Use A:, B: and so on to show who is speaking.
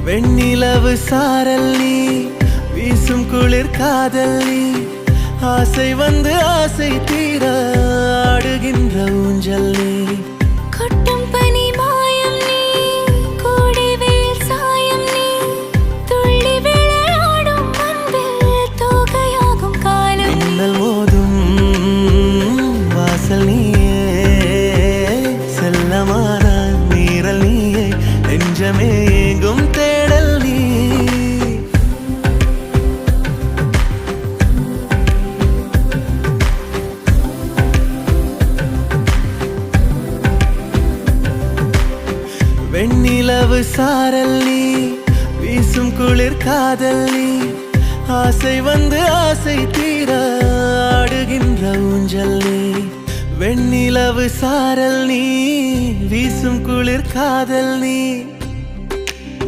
A: வெண்ணிலவு சாரல் நீ வீசும் குளிர் காதல் நீ ஆசை வந்து ஆசை தீர ஆடுகின்ற ஊஞ்சல் நீ
B: கொட்டும் பனி மாயம் நீ கோடை வெயில் சாயம் நீ துள்ளி விளையாடும் அன்பில் தோகையாகும் காலம்
A: மின்னல் மோதும் வாசல் நீயே செல்லமான மீறல் நீயே நெஞ்சமே எங்கும் தேடல் நீ வெண்ணிலவு சாரல் நீ வீசும் குளிர் காதல் நீ ஆசை வந்து ஆசை தீர ஆடுகின்ற ஊஞ்சல் நீ வெண்ணிலவு சாரல் நீ வீசும் குளிர் காதல் நீ